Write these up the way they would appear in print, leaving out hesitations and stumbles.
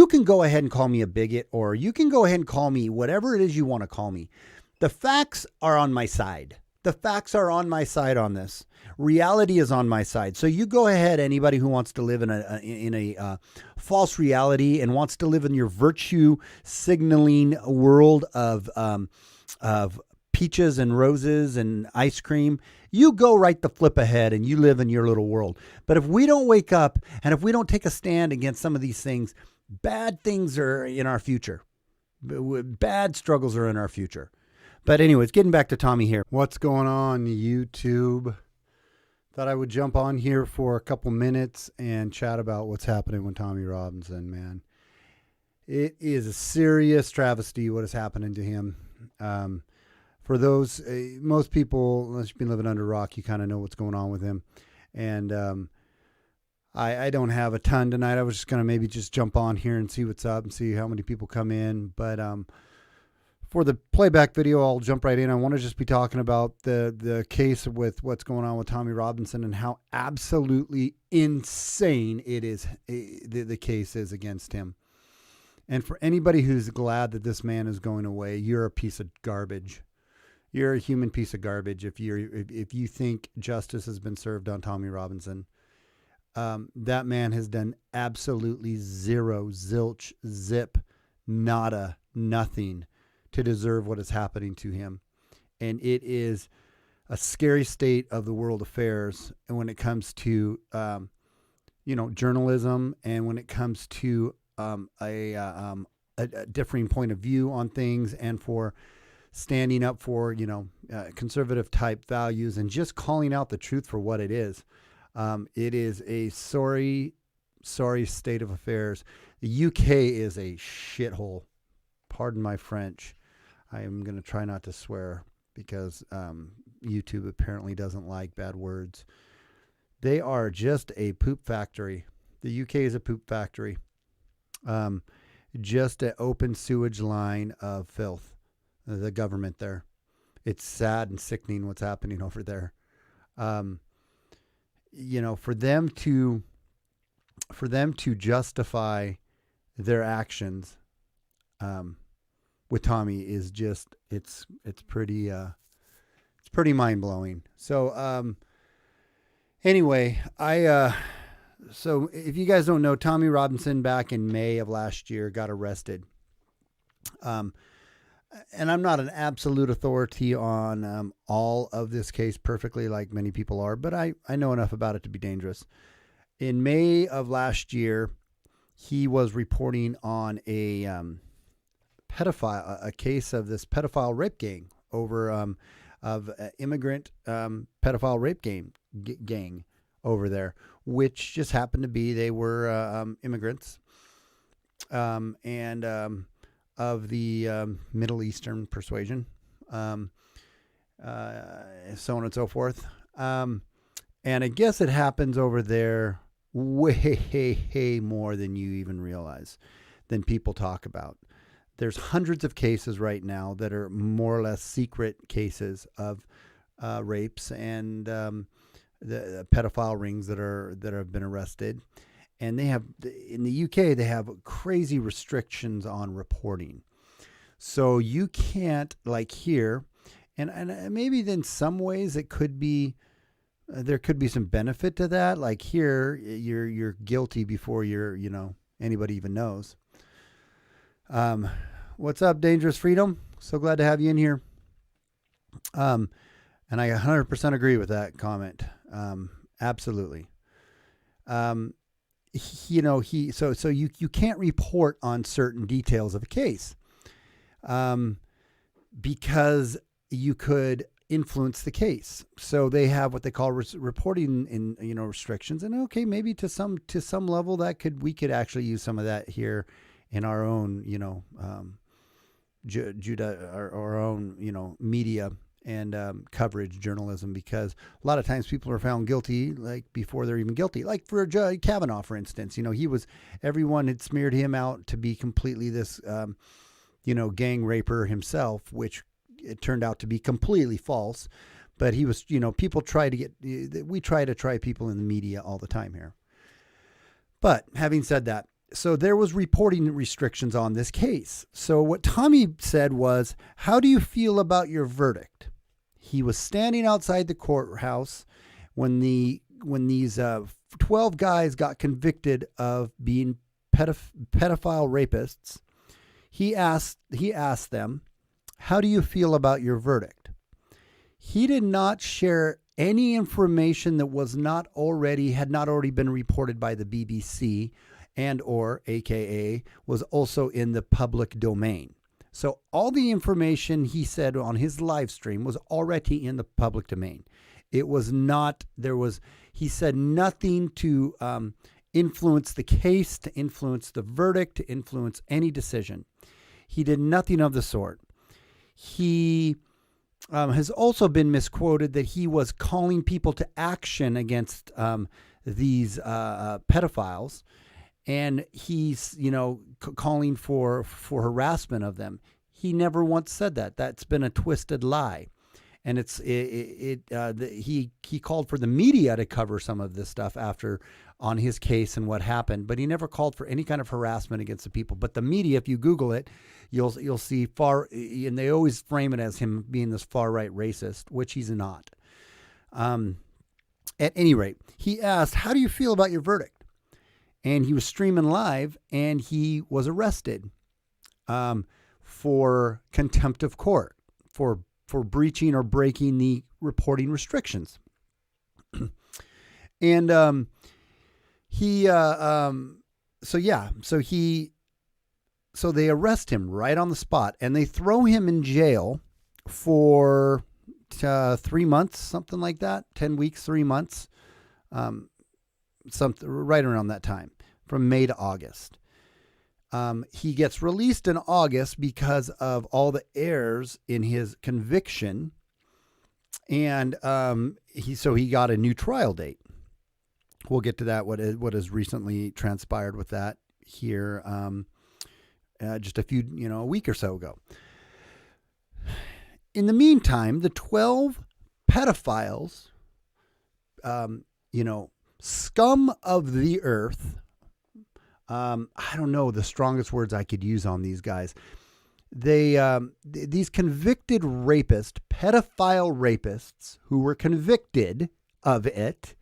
you can go ahead and call me a bigot, or you can go ahead and call me whatever it is you want to call me. The facts are on my side. The facts are on my side on this. Reality is on my side. So you go ahead, anybody who wants to live in a false reality and wants to live in your virtue signaling world of peaches and roses and ice cream, you go right the flip ahead and you live in your little world. But if we don't wake up and if we don't take a stand against some of these things, bad things are in our future. Bad struggles are in our future. But anyways, getting back to Tommy here. What's going on, YouTube? Thought I would jump on here for a couple minutes and chat about what's happening with Tommy Robinson, man. It is a serious travesty what is happening to him. For those, most people, unless you've been living under a rock, you kind of know what's going on with him. And I don't have a ton tonight. I was just going to maybe just jump on here and see what's up and see how many people come in. But for the playback video, I'll jump right in. I want to just be talking about the case with what's going on with Tommy Robinson and how absolutely insane it is, the case is against him. And for anybody who's glad that this man is going away, you're a piece of garbage. You're a human piece of garbage if you think justice has been served on Tommy Robinson. That man has done absolutely zero, zilch, zip, nada, nothing to deserve what is happening to him. And it is a scary state of the world affairs. And when it comes to, journalism, and when it comes to a differing point of view on things, and for standing up for, conservative type values and just calling out the truth for what it is. It is a sorry state of affairs. The UK is a shithole. Pardon my French. I am going to try not to swear because YouTube apparently doesn't like bad words. They are just a poop factory. The UK is a poop factory. Just an open sewage line of filth. The government there. It's sad and sickening what's happening over there. For them to justify their actions with Tommy is just it's pretty mind blowing. So anyway, so if you guys don't know, Tommy Robinson back in May of last year got arrested. And I'm not an absolute authority on all of this case perfectly, like many people are, but I know enough about it to be dangerous. In May of last year, he was reporting on a case of this pedophile rape gang of immigrant pedophile rape gang over there, which just happened to be they were immigrants and of the Middle Eastern persuasion, so on and so forth. And I guess it happens over there way more than you even realize, than people talk about. There's hundreds of cases right now that are more or less secret cases of rapes and the pedophile rings that have been arrested. And they have, in the UK, they have crazy restrictions on reporting. So you can't, like here, and maybe in some ways it could be, there could be some benefit to that. Like here, you're guilty before anybody even knows. What's up, Dangerous Freedom? So glad to have you in here. And I 100% agree with that comment. Absolutely. So you can't report on certain details of a case, because you could influence the case. So they have what they call reporting in restrictions, and okay, maybe to some level we could actually use some of that here in our own our own media and coverage journalism, because a lot of times people are found guilty like before they're even guilty. Like for Judge Kavanaugh, for instance, everyone had smeared him out to be completely this, gang raper himself, which it turned out to be completely false. But he was, people we try to try people in the media all the time here. But having said that, so there was reporting restrictions on this case. So what Tommy said was, how do you feel about your verdict? He was standing outside the courthouse when these 12 guys got convicted of being pedophile rapists. He asked them, how do you feel about your verdict? He did not share any information that had not already been reported by the BBC and or AKA was also in the public domain. So all the information he said on his live stream was already in the public domain. It was not, he said nothing to influence the case, to influence the verdict, to influence any decision. He did nothing of the sort. He has also been misquoted that he was calling people to action against these pedophiles, and he's calling for harassment of them. He never once said that. That's been a twisted lie, and he called for the media to cover some of this stuff on his case and what happened, but he never called for any kind of harassment against the people. But the media, if you Google it, you'll see and they always frame it as him being this far right racist, which he's not. At any rate, he asked, how do you feel about your verdict? And he was streaming live, and he was arrested for contempt of court, for breaching or breaking the reporting restrictions. And so they arrest him right on the spot, and they throw him in jail for 3 months, something like that, 10 weeks, 3 months, something right around that time, from May to August. He gets released in August because of all the errors in his conviction, and he got a new trial date. We'll get to that, what has recently transpired with that here, just a week or so ago. In the meantime, the 12 pedophiles, scum of the earth, I don't know the strongest words I could use on these guys. These convicted pedophile rapists who were convicted of it,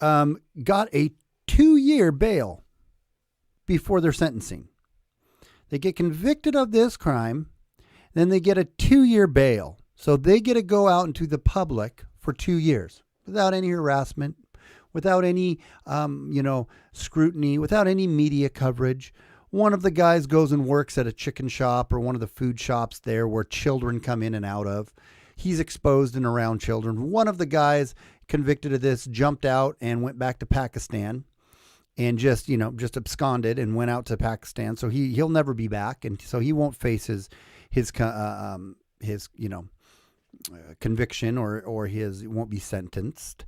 got a 2-year bail before their sentencing. They get convicted of this crime, then they get a 2-year bail. So they get to go out into the public for 2 years without any harassment, without any, scrutiny, without any media coverage. One of the guys goes and works at a chicken shop or one of the food shops there where children come in and out of. He's exposed and around children. One of the guys convicted of this jumped out and went back to Pakistan and just absconded and went out to Pakistan. So he'll never be back. And so he won't face his conviction or won't be sentenced.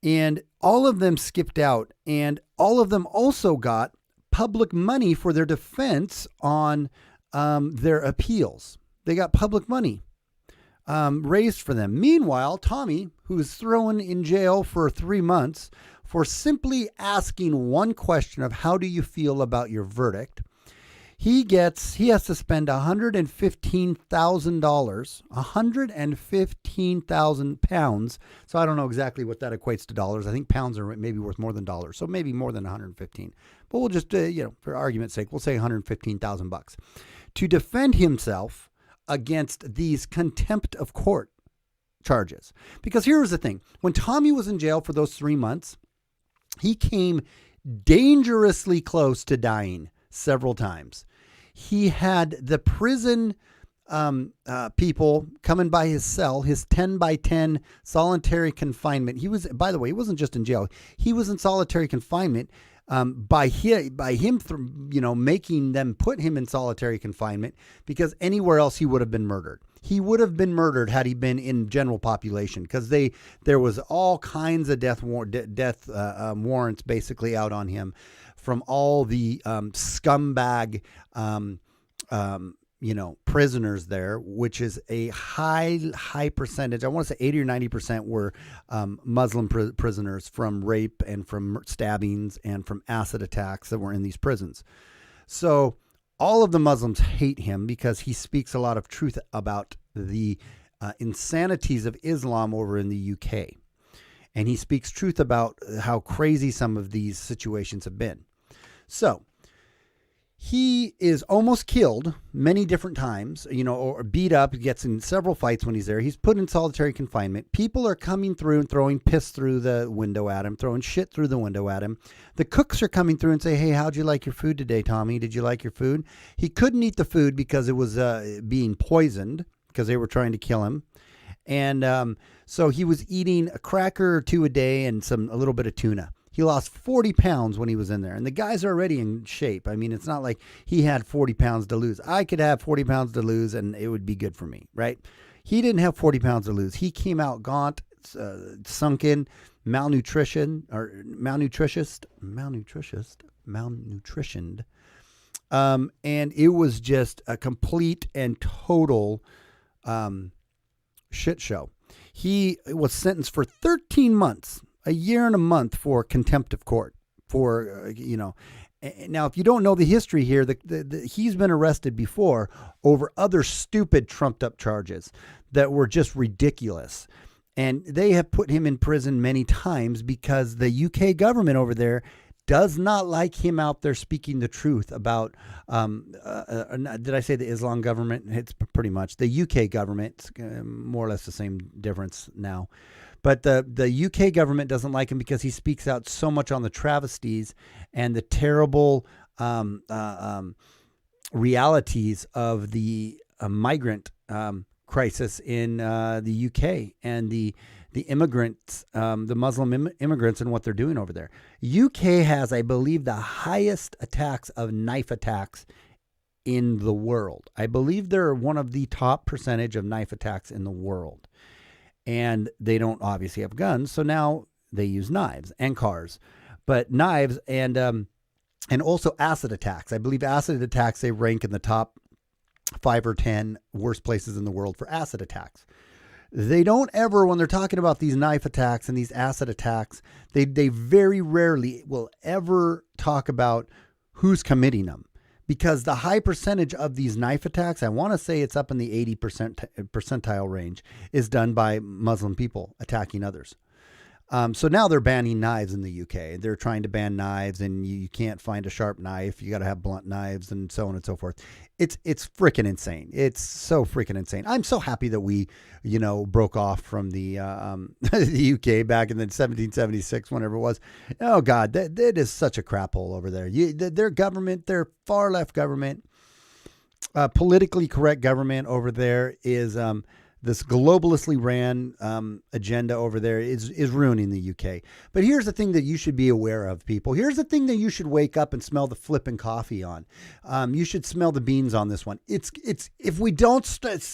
And all of them skipped out, and all of them also got public money for their defense on their appeals. They got public money raised for them. Meanwhile, Tommy, who was thrown in jail for 3 months for simply asking one question of how do you feel about your verdict, he has to spend $115,000, 115,000 pounds. So I don't know exactly what that equates to dollars. I think pounds are maybe worth more than dollars. So maybe more than 115. But we'll just, for argument's sake, we'll say 115,000 bucks to defend himself against these contempt of court charges. Because here's the thing. When Tommy was in jail for those 3 months, he came dangerously close to dying several times. He had the prison people coming by his cell, his 10 by 10 solitary confinement. He was, by the way, he wasn't just in jail. He was in solitary confinement by him, making them put him in solitary confinement, because anywhere else he would have been murdered. He would have been murdered had he been in general population, because there was all kinds of death warrants basically out on him from all the scumbag prisoners there, which is a high percentage. I want to say 80 or 90% were Muslim prisoners from rape and from stabbings and from acid attacks that were in these prisons. So all of the Muslims hate him because he speaks a lot of truth about the insanities of Islam over in the UK. And he speaks truth about how crazy some of these situations have been. So he is almost killed many different times, or beat up, gets in several fights when he's there. He's put in solitary confinement. People are coming through and throwing piss through the window at him, throwing shit through the window at him. The cooks are coming through and say, hey, how'd you like your food today, Tommy? Did you like your food? He couldn't eat the food because it was being poisoned because they were trying to kill him. And so he was eating a cracker or two a day and a little bit of tuna. He lost 40 pounds when he was in there. And the guy's already in shape. I mean, it's not like he had 40 pounds to lose. I could have 40 pounds to lose and it would be good for me, right? He didn't have 40 pounds to lose. He came out gaunt, sunken, malnutritioned. And it was just a complete and total shit show. He was sentenced for 13 months. A year and a month for contempt of court. Now, if you don't know the history here, he's been arrested before over other stupid trumped up charges that were just ridiculous. And they have put him in prison many times because the UK government over there does not like him out there speaking the truth about, did I say the Islam government? It's pretty much the UK government, more or less the same difference now. But the UK government doesn't like him because he speaks out so much on the travesties and the terrible realities of the migrant crisis in the UK and the immigrants, the Muslim immigrants and what they're doing over there. UK has, I believe, the highest attacks of knife attacks in the world. I believe they're one of the top percentage of knife attacks in the world. And they don't obviously have guns, so now they use knives and cars. But knives and also acid attacks. I believe acid attacks, they rank in the top 5 or 10 worst places in the world for acid attacks. They don't ever, when they're talking about these knife attacks and these acid attacks, they very rarely will ever talk about who's committing them. Because the high percentage of these knife attacks, I want to say it's up in the 80% percentile range, is done by Muslim people attacking others. So now they're banning knives in the UK. They're trying to ban knives, and you can't find a sharp knife. You got to have blunt knives and so on and so forth. It's freaking insane. It's so freaking insane. I'm so happy that we, broke off from the the UK back in the 1776, whenever it was. Oh God, that is such a crap hole over there. Their government, their far left government, politically correct government over there is this globalistly ran agenda over there is ruining the UK. But here's the thing that you should be aware of, people. Here's the thing that you should wake up and smell the flipping coffee on. You should smell the beans on this one. It's if we don't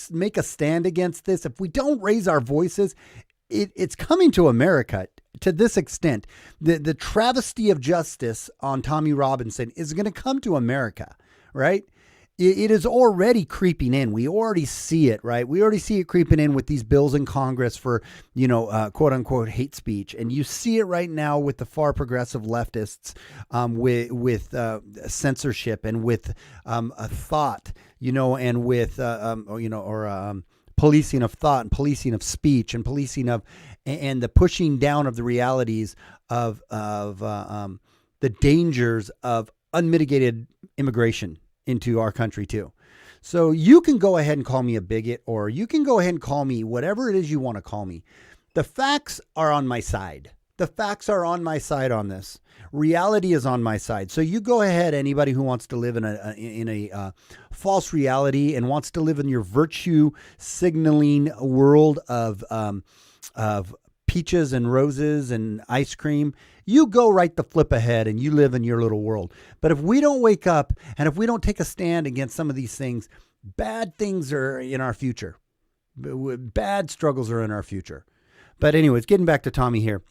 make a stand against this, if we don't raise our voices, it's coming to America to this extent. The travesty of justice on Tommy Robinson is going to come to America, right? It is already creeping in. We already see it, right? We already see it creeping in with these bills in Congress for, quote unquote hate speech. And you see it right now with the far progressive leftists, with censorship and with a thought, and with, policing of thought and policing of speech and policing of, and the pushing down of the realities of the dangers of unmitigated immigration into our country too. So you can go ahead and call me a bigot, or you can go ahead and call me whatever it is you want to call me. The facts are on my side. The facts are on my side on this. Reality is on my side. So you go ahead, anybody who wants to live in a false reality and wants to live in your virtue signaling world of peaches and roses and ice cream, you go right the flip ahead and you live in your little world. But if we don't wake up and if we don't take a stand against some of these things, bad things are in our future. Bad struggles are in our future. But anyways, getting back to Tommy here.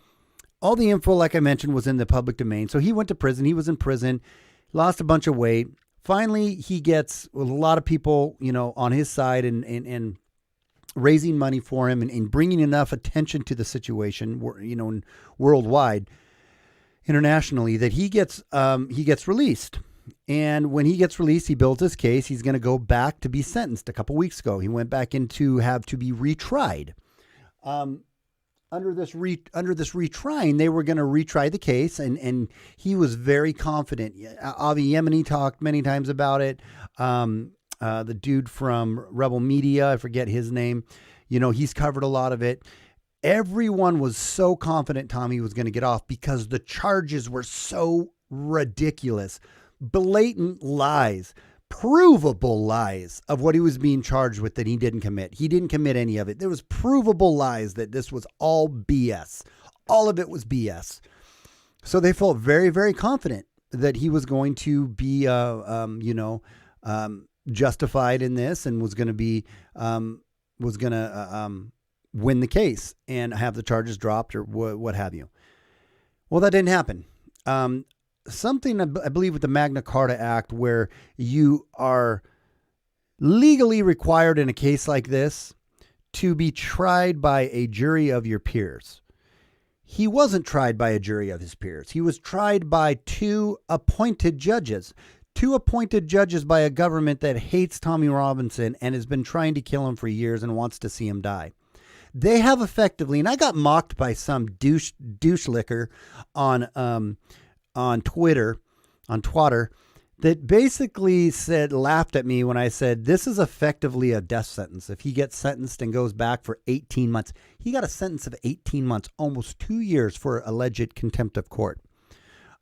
All the info, like I mentioned, was in the public domain. So he went to prison. He was in prison, lost a bunch of weight, Finally, he gets a lot of people, on his side and raising money for him and bringing enough attention to the situation, worldwide, internationally, that he gets released. And when he gets released, he builds his case. He's going to go back to be sentenced. A couple weeks ago, he went back in to have to be retried. Under this retrying, they were going to retry the case, and he was very confident. Avi Yemeni talked many times about it. The dude from Rebel Media, I forget his name, he's covered a lot of it. Everyone was so confident Tommy was going to get off because the charges were so ridiculous. Blatant lies, provable lies of what he was being charged with that he didn't commit. He didn't commit any of it. There was provable lies that this was all BS. All of it was BS. So they felt very, very confident that he was going to be, justified in this and was going to be, win the case and have the charges dropped or what have you. Well, that didn't happen. Something I believe with the Magna Carta Act, where you are legally required in a case like this to be tried by a jury of your peers. He wasn't tried by a jury of his peers. He was tried by two appointed judges by a government that hates Tommy Robinson and has been trying to kill him for years and wants to see him die. They have effectively, and I got mocked by some douche licker on Twitter, that basically laughed at me when I said, this is effectively a death sentence. If he gets sentenced and goes back for 18 months, he got a sentence of 18 months, almost 2 years for alleged contempt of court,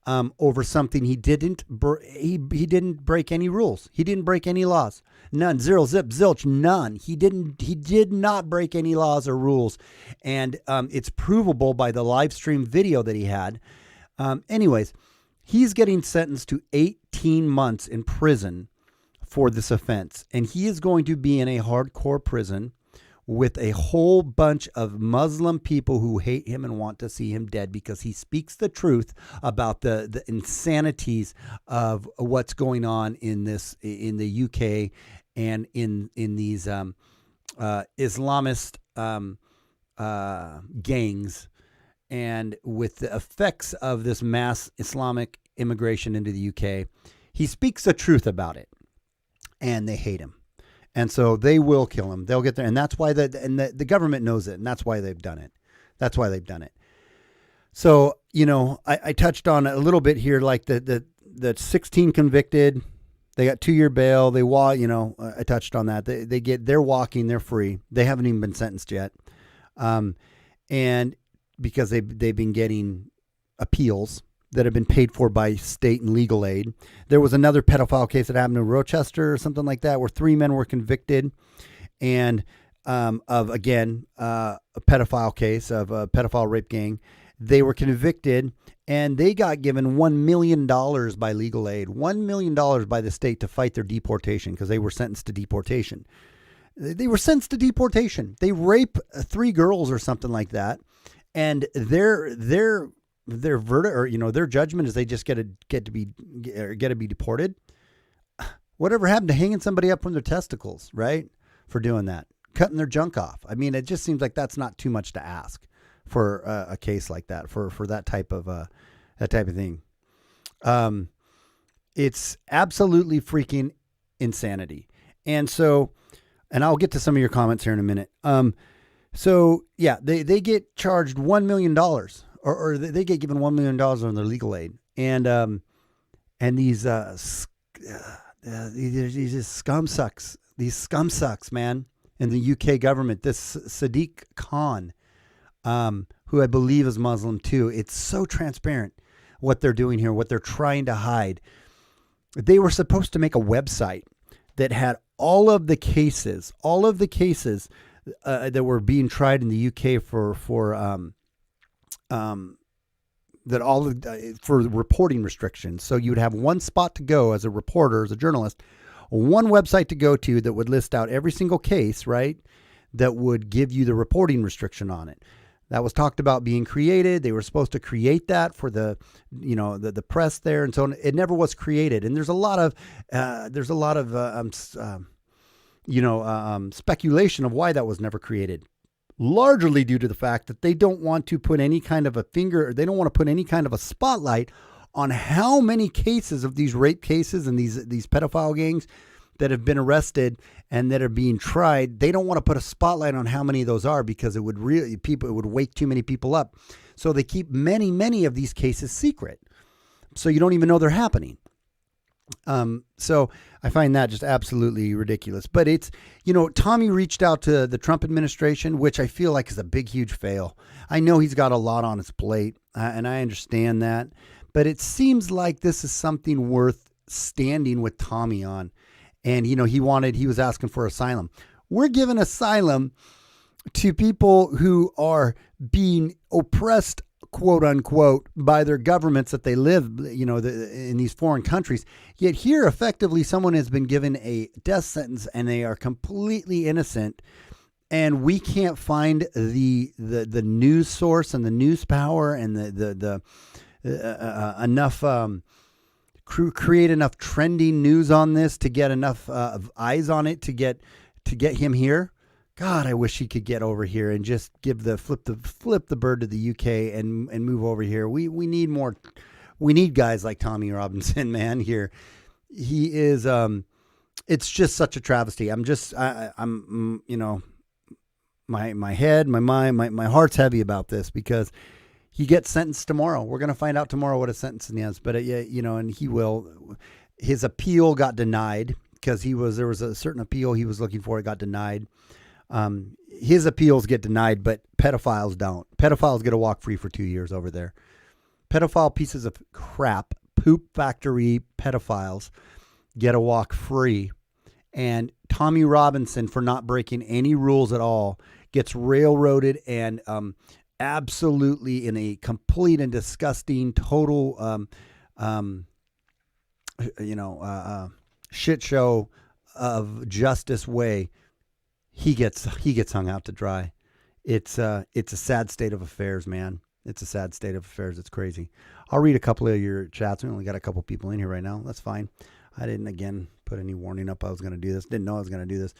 over something he didn't break any rules. He didn't break any laws. None. Zero, zip, zilch, none. He did not break any laws or rules. And it's provable by the live stream video that he had. Anyways, he's getting sentenced to 18 months in prison for this offense. And he is going to be in a hardcore prison with a whole bunch of Muslim people who hate him and want to see him dead because he speaks the truth about the insanities of what's going on in the UK and in these Islamist gangs, and with the effects of this mass Islamic immigration into the UK. He speaks the truth about it, and they hate him. And so they will kill him. They'll get there. And that's why the government knows it. And that's why they've done it. So, I touched on a little bit here, like the 16 convicted, they got 2-year bail. I touched on that. They're walking, they're free. They haven't even been sentenced yet. And because they've been getting appeals that have been paid for by state and legal aid. There was another pedophile case that happened in Rochester or something like that, where 3 men were convicted and of, again, a pedophile case of a pedophile rape gang. They were convicted and they got given $1 million by legal aid, $1 million by the state to fight their deportation because they were sentenced to deportation. They were sentenced to deportation. They rape 3 girls or something like that. And their verdict, or their judgment is they just get to be deported. Whatever happened to hanging somebody up from their testicles, right? For doing that, cutting their junk off. I mean, it just seems like that's not too much to ask for a case like that, for that type of thing. It's absolutely freaking insanity. And so, and I'll get to some of your comments here in a minute. So yeah, they get charged $1 million, or they get given $1 million on their legal aid, and these scumsucks, man, in the UK government. This Sadiq Khan, who I believe is Muslim too. It's so transparent what they're doing here, what they're trying to hide. They were supposed to make a website that had all of the cases that were being tried in the UK for reporting restrictions. So you'd have one spot to go as a reporter, as a journalist, one website to go to that would list out every single case, right? That would give you the reporting restriction on it. that was talked about being created. They were supposed to create that for the press there and so on. It never was created. And there's a lot of speculation of why that was never created. Largely due to the fact that they don't want to put any kind of they don't want to put any kind of a spotlight on how many cases of these rape cases and these pedophile gangs that have been arrested and that are being tried. They don't want to put a spotlight on how many of those are, because it would wake too many people up. So they keep many of these cases secret. So you don't even know they're happening. So I find that just absolutely ridiculous. But it's, Tommy reached out to the Trump administration, which I feel like is a big, huge fail. I know he's got a lot on his plate, and I understand that. But it seems like this is something worth standing with Tommy on. And, he was asking for asylum. We're giving asylum to people who are being oppressed, quote unquote, by their governments that they live, in these foreign countries. Yet here, effectively, someone has been given a death sentence and they are completely innocent. And we can't find the news source and the news power and create enough trending news on this to get enough eyes on it to get him here. God, I wish he could get over here and just flip the bird to the UK and move over here. We need more. We need guys like Tommy Robinson, man. Here, he is. It's just such a travesty. My head, my mind, my heart's heavy about this because he gets sentenced tomorrow. We're gonna find out tomorrow what his sentencing is. But and he will. His appeal got denied because there was a certain appeal he was looking for. It got denied. His appeals get denied, but pedophiles don't. Pedophiles get to walk free for 2 years over there. Pedophile pieces of crap, poop factory pedophiles get to walk free. And Tommy Robinson, for not breaking any rules at all, gets railroaded and absolutely in a complete and disgusting, total, shit show of justice way. He gets hung out to dry. It's a sad state of affairs, man. It's a sad state of affairs. It's crazy. I'll read a couple of your chats. We only got a couple people in here right now. That's fine. I didn't, again, put any warning up I was going to do this. Didn't know I was going to do this.